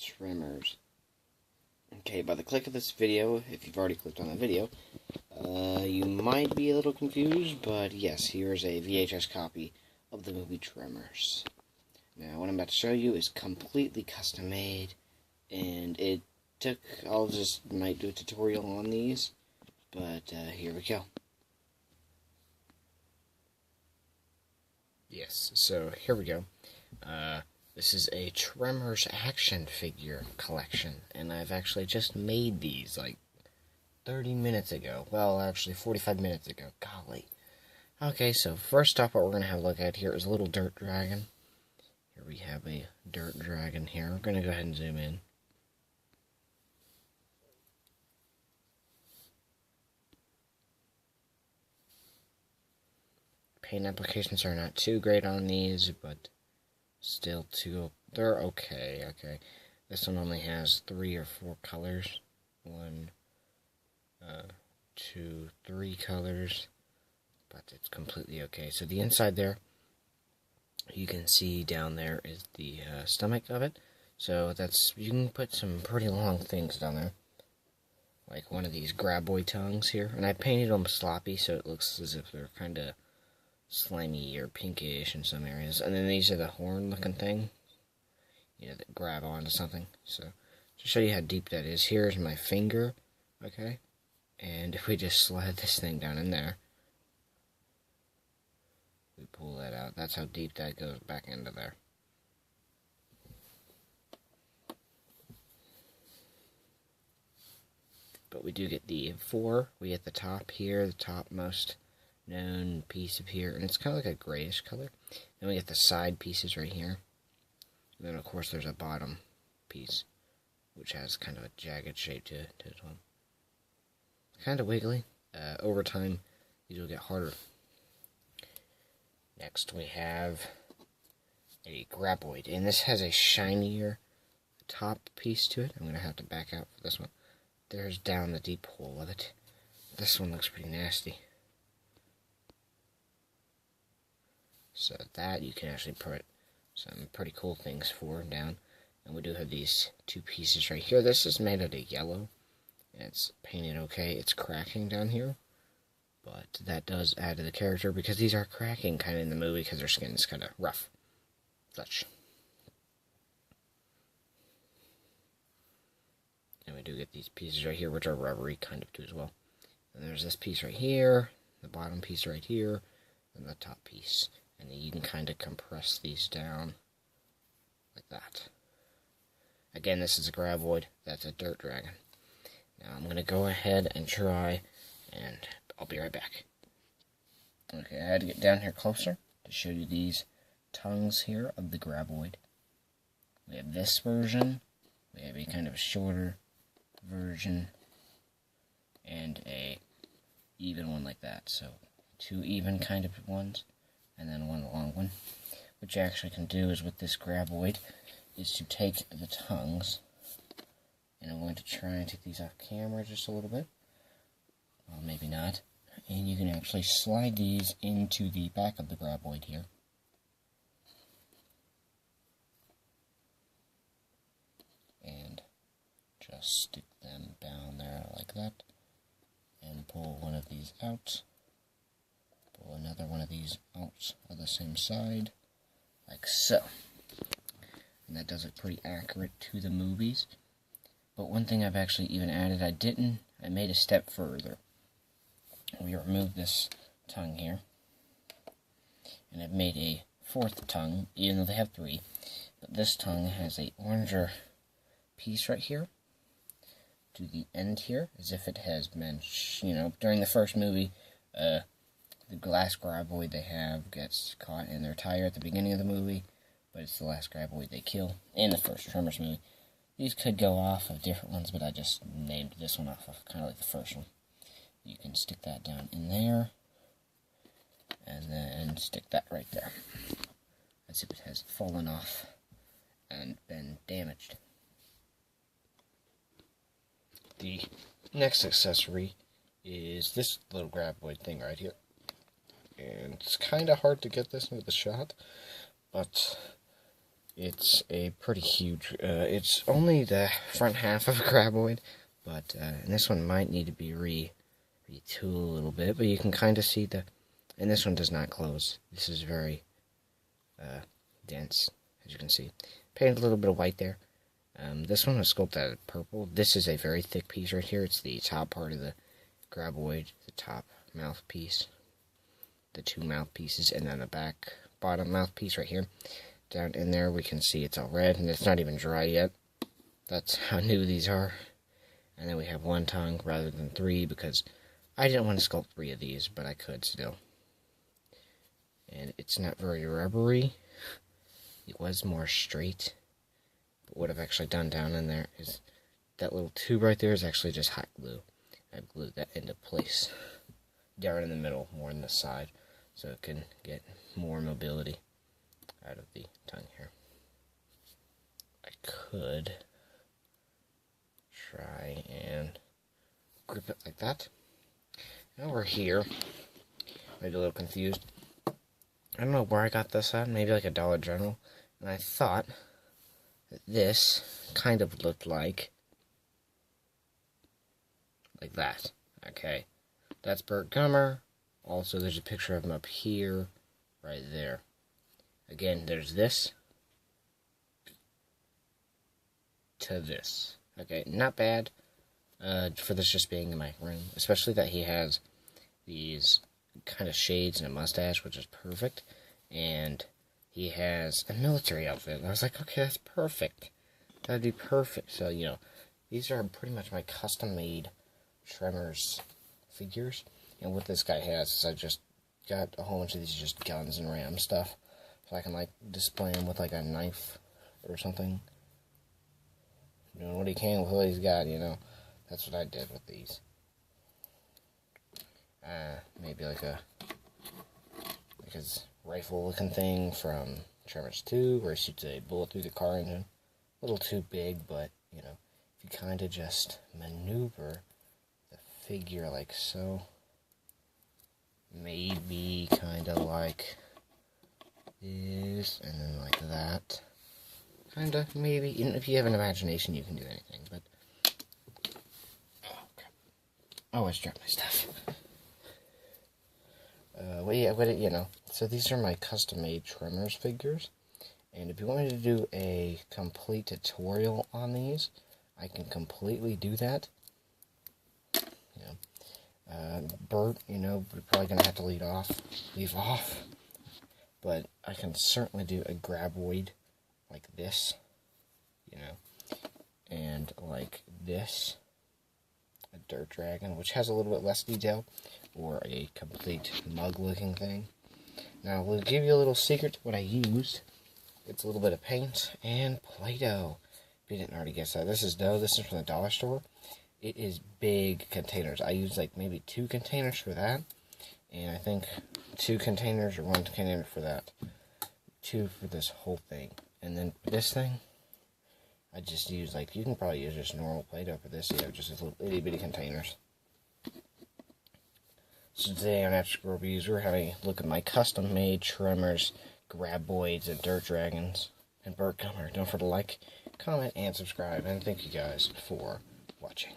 Tremors. Okay, by the click of this video, if you've already clicked on the video, you might be a little confused, but yes, here's a VHS copy of the movie Tremors. Now, what I'm about to show you is completely custom made, and I'll just might do a tutorial on these, but here we go. Yes, so here we go. This is a Tremors action figure collection, and I've actually just made these like 30 minutes ago. Well, actually 45 minutes ago. Golly. Okay, so first off, what we're going to have a look at here is a little dirt dragon. Here we have a dirt dragon here. We're going to go ahead and zoom in. Paint applications are not too great on these, but still they're okay. This one only has 3 or 4 colors. 1, 2, 3 colors, but it's completely okay. So the inside there, you can see down there is the stomach of it. So you can put some pretty long things down there, like one of these Graboid Tongues here. And I painted them sloppy, so it looks as if they're kind of slimy or pinkish in some areas. And then these are the horn looking thing, that grab onto something. So to show you how deep that is, here's my finger, okay? And if we just slide this thing down in there, we pull that out, that's how deep that goes back into there. But we do get the 4, we get the top here, the topmost known piece of here, and it's kind of like a grayish color. Then we get the side pieces right here. And then of course there's a bottom piece, which has kind of a jagged shape to it as well. Kind of wiggly. Over time, these will get harder. Next we have a Graboid, and this has a shinier top piece to it. I'm going to have to back out for this one. There's down the deep hole of it. This one looks pretty nasty. So that you can actually put some pretty cool things for down. And we do have these 2 pieces right here. This is made out of yellow. And it's painted okay. It's cracking down here. But that does add to the character because these are cracking kind of in the movie because their skin is kind of rough. Such. And we do get these pieces right here, which are rubbery kind of too as well. And there's this piece right here, the bottom piece right here, and the top piece. And then you can kind of compress these down like that. Again, this is a Graboid. That's a dirt dragon. Now I'm going to go ahead and try, and I'll be right back. Okay, I had to get down here closer to show you these tongues here of the Graboid. We have this version, we have a kind of shorter version, and a even one like that. So 2 even kind of ones, and then 1 long one. What you actually can do is with this Graboid is to take the tongues, and I'm going to try and take these off camera just a little bit. Well, maybe not. And you can actually slide these into the back of the Graboid here. And just stick them down there like that. And pull one of these out. Pull another one of these out on the same side. Like so. And that does it pretty accurate to the movies. But one thing I've actually even added, I made a step further. We removed this tongue here. And I've made a 4th tongue, even though they have 3. But this tongue has a oranger piece right here to the end here, as if it has been, during the first movie, the last Graboid they have gets caught in their tire at the beginning of the movie, but it's the last Graboid they kill in the first Tremors movie. These could go off of different ones, but I just named this one off of kind of like the first one. You can stick that down in there, and then stick that right there, as if it has fallen off and been damaged. The next accessory is this little Graboid thing right here. And it's kind of hard to get this into the shot, but It's a pretty huge, it's only the front half of a Graboid, but and this one might need to be retooled a little bit, but you can kind of see and this one does not close. This is very dense, as you can see. Painted a little bit of white there. This one was sculpted out of purple. This is a very thick piece right here. It's the top part of the Graboid, the top mouthpiece, the two mouthpieces, and then the bottom mouthpiece right here. Down in there we can see it's all red, and it's not even dry yet. That's how new these are. And then we have one tongue rather than three, because I didn't want to sculpt 3 of these, but I could still. And it's not very rubbery. It was more straight. But what I've actually done down in there is that little tube right there is actually just hot glue. I've glued that into place down in the middle, more on the side, so it can get more mobility out of the tongue here. I could try and grip it like that. Now we're here. Maybe a little confused. I don't know where I got this at, maybe like a Dollar General. And I thought that this kind of looked like that. Okay. That's Bert Gummer. Also, there's a picture of him up here, right there. Again, there's this to this. Okay, not bad for this just being in my room. Especially that he has these kind of shades and a mustache, which is perfect. And he has a military outfit. And I was like, okay, that's perfect. That'd be perfect. So, you know, these are pretty much my custom-made Tremors figures. And what this guy has is I just got a whole bunch of these just guns and ram stuff. So I can, like, display them with, like, a knife or something. Doing what he can with what he's got, you know. That's what I did with these. Maybe like his rifle-looking thing from Tremors 2, where he shoots a bullet through the car engine. A little too big, but, you know, if you kind of just maneuver the figure like so, maybe kind of like this, and then like that. Kind of, maybe. Even if you have an imagination, you can do anything, but... Oh, crap. I always drop my stuff. Well, yeah, but, you know, so these are my custom-made Tremors figures, and if you want me to do a complete tutorial on these, I can completely do that. You know, Bert, you know, we're probably going to have to leave off, but I can certainly do a Graboid like this, you know, and like this, a dirt dragon, which has a little bit less detail, or a complete mug-looking thing. Now, we'll give you a little secret to what I used. It's a little bit of paint and Play-Doh. If you didn't already guess that, this is dough. This is from the dollar store. It is big containers. I used like maybe 2 containers for that, and I think 2 containers or 1 container for that. 2 for this whole thing. And then for this thing, I just use, like, you can probably use just normal Play-Doh for this. You have just little itty-bitty containers. So today on After School Reviews, we're having a look at my custom-made Tremors, Graboids, and Dirt Dragons, and Bert Gummer. Don't forget to like, comment, and subscribe. And thank you guys for watching.